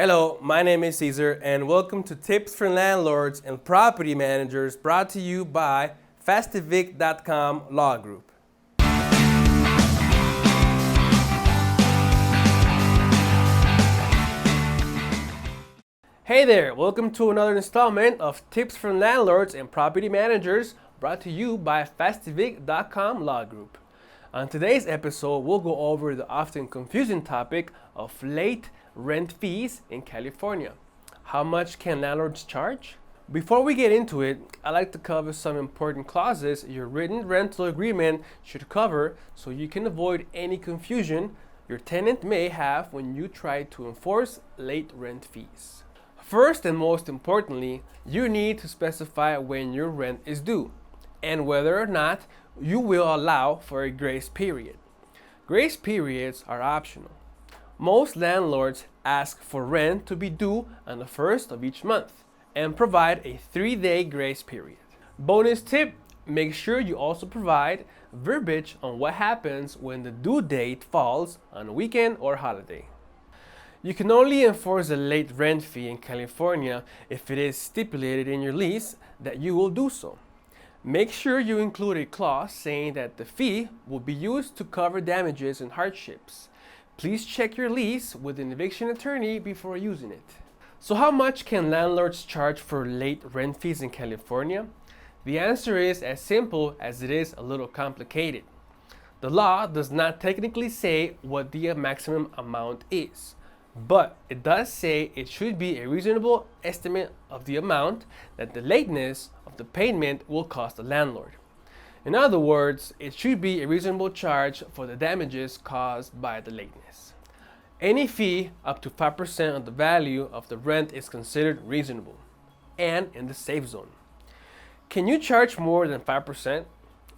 Hello, my name is Caesar and welcome to Tips for Landlords and Property Managers, brought to you by fastevict.com Law Group. Hey there, welcome to another installment of Tips for Landlords and Property Managers, brought to you by fastevict.com Law Group. On today's episode, we'll go over the often confusing topic of late rent fees in California. How much can landlords charge? Before we get into it, I'd like to cover some important clauses your written rental agreement should cover so you can avoid any confusion your tenant may have when you try to enforce late rent fees. First and most importantly, you need to specify when your rent is due and whether or not you will allow for a grace period. Grace periods are optional. Most landlords ask for rent to be due on the first of each month and provide a 3-day grace period. Bonus tip, make sure you also provide verbiage on what happens when the due date falls on a weekend or holiday. You can only enforce a late rent fee in California if it is stipulated in your lease that you will do so. Make sure you include a clause saying that the fee will be used to cover damages and hardships. Please check your lease with an eviction attorney before using it. So how much can landlords charge for late rent fees in California? The answer is as simple as it is a little complicated. The law does not technically say what the maximum amount is, but it does say it should be a reasonable estimate of the amount that the lateness of the payment will cost the landlord. In other words, it should be a reasonable charge for the damages caused by the lateness. Any fee up to 5% of the value of the rent is considered reasonable and in the safe zone. Can you charge more than 5%?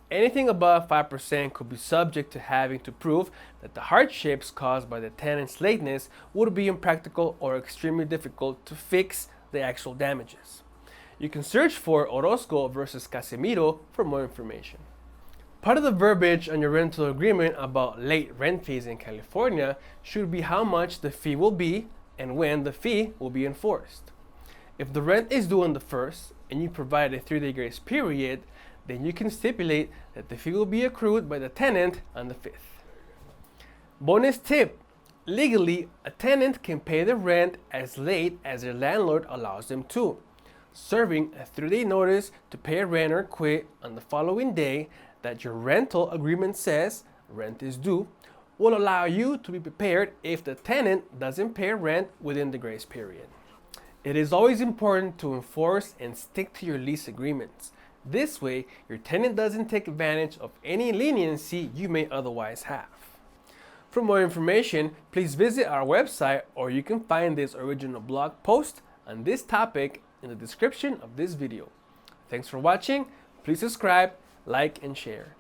Anything above 5% could be subject to having to prove that the hardships caused by the tenant's lateness would be impractical or extremely difficult to fix the actual damages. You can search for Orozco versus Casemiro for more information. Part of the verbiage on your rental agreement about late rent fees in California should be how much the fee will be and when the fee will be enforced. If the rent is due on the 1st and you provide a 3-day grace period, then you can stipulate that the fee will be accrued by the tenant on the 5th. Bonus tip, legally, a tenant can pay the rent as late as their landlord allows them to. Serving a 3-day notice to pay rent or quit on the following day that your rental agreement says rent is due will allow you to be prepared if the tenant doesn't pay rent within the grace period. It is always important to enforce and stick to your lease agreements. This way, your tenant doesn't take advantage of any leniency you may otherwise have. For more information, please visit our website, or you can find this original blog post on this topic in the description of this video. Thanks for watching. Please subscribe, like, and share.